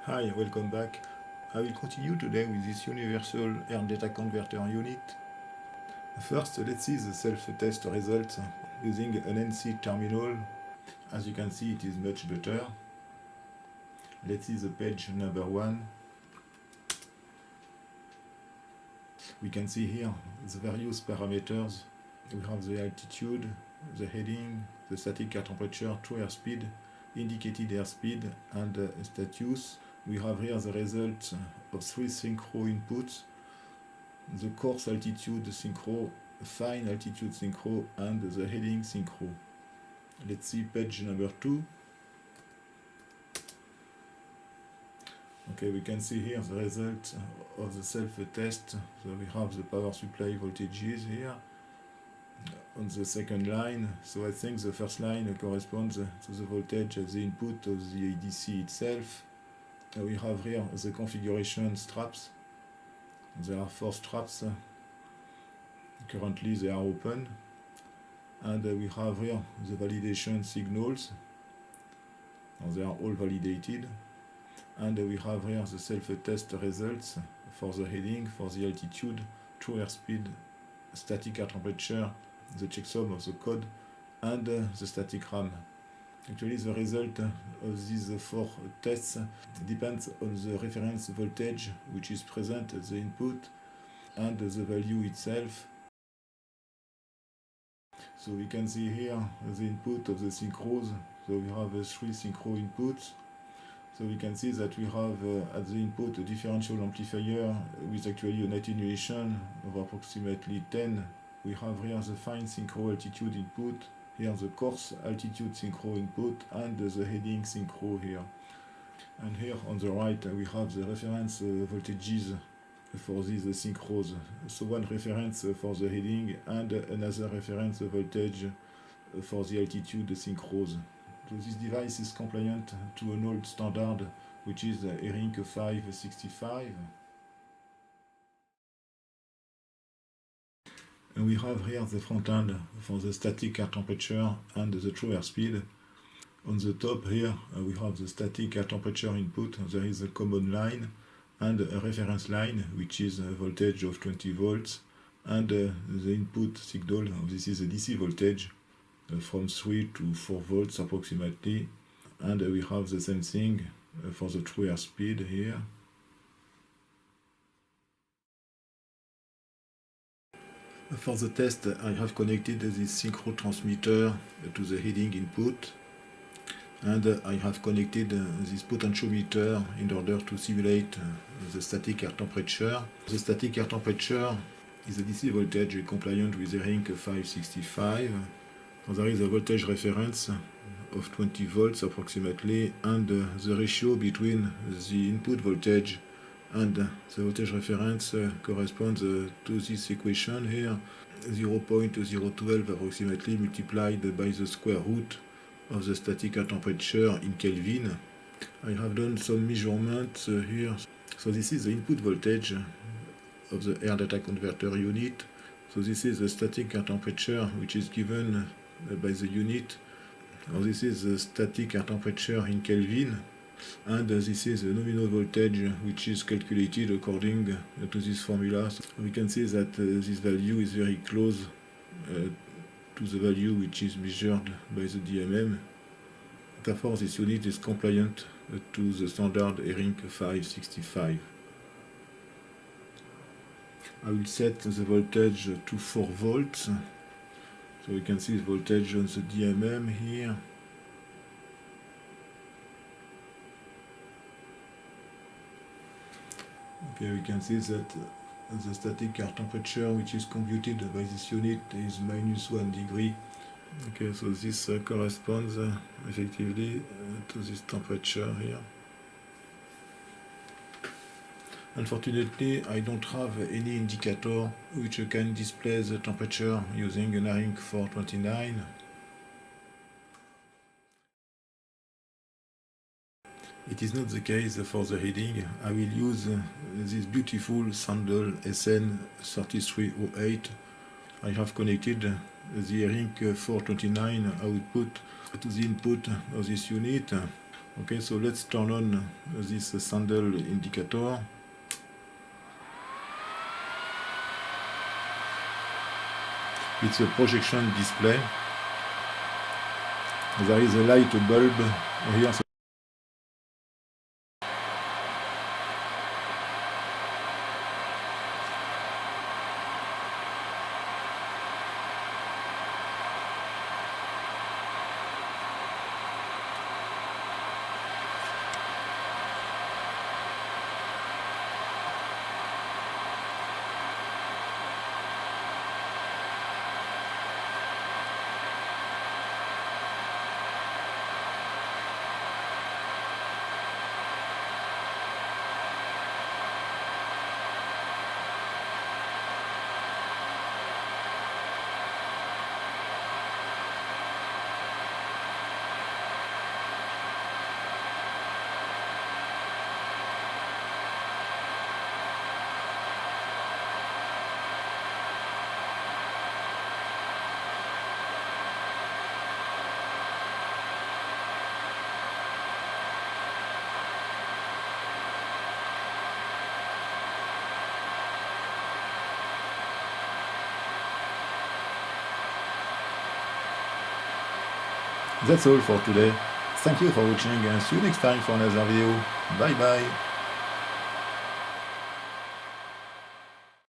Hi, welcome back. I will continue today with this universal Airdata converter unit. First, let's see the self-test results using an ANSI terminal. As you can see, it is much better. Let's see the page number 1. We can see here the various parameters. We have the altitude, the heading, the static air temperature, true airspeed, indicated airspeed, and status. We have here the result of 3 synchro inputs, the coarse altitude synchro, fine altitude synchro, and the heading synchro. Let's see page number 2. Okay, we can see here the result of the self-test. So we have the power supply voltages here on the second line. So I think the first line corresponds to the voltage at the input of the ADC itself. We have here the configuration straps. There are 4 straps. Currently they are open. And we have here the validation signals. They are all validated. And we have here the self-test results for the heading, for the altitude, true airspeed, static air temperature, the checksum of the code, and the static RAM. Actually, the result of these 4 tests depends on the reference voltage which is present at the input and the value itself. So we can see here the input of the synchros. So we have 3 synchro inputs. So we can see that we have at the input a differential amplifier with actually an attenuation of approximately 10. We have here the fine synchro altitude input, here the coarse altitude synchro input, and the heading synchro here. And here on the right we have the reference voltages for these synchros. So one reference for the heading and another reference voltage for the altitude synchros. So this device is compliant to an old standard, which is ARINC 565. And we have here the front end for the static air temperature and the true airspeed. On the top here we have the static air temperature input. There is a common line and a reference line, which is a voltage of 20 volts. And the input signal, this is a DC voltage from 3 to 4 volts approximately. And we have the same thing for the true airspeed here. For the test, I have connected this synchro transmitter to the heading input, and I have connected this potentiometer in order to simulate the static air temperature. The static air temperature is a DC voltage compliant with ARINC 565. So there is a voltage reference of 20 volts approximately, and the ratio between the input voltage and the voltage reference corresponds to this equation here, 0.012 approximately multiplied by the square root of the static air temperature in Kelvin. I have done some measurements here. So this is the input voltage of the Airdata converter unit. So this is the static air temperature which is given by the unit. Now this is the static air temperature in Kelvin. And this is the nominal voltage which is calculated according to this formula. So we can see that this value is very close to the value which is measured by the DMM. Therefore, this unit is compliant to the standard ARINC 565. I will set the voltage to 4 volts. So we can see the voltage on the DMM here. Okay, we can see that the static air temperature which is computed by this unit is -1 degree. Okay, so this corresponds effectively to this temperature here. Unfortunately, I don't have any indicator which can display the temperature using an ARINC 429. It is not the case for the heading. I will use this beautiful Sandal SN3308. I have connected the ARINC 429 output to the input of this unit. Okay, so let's turn on this sandal indicator. It's a projection display. There is a light bulb here. That's all for today. Thank you for watching and see you next time for another video. Bye bye.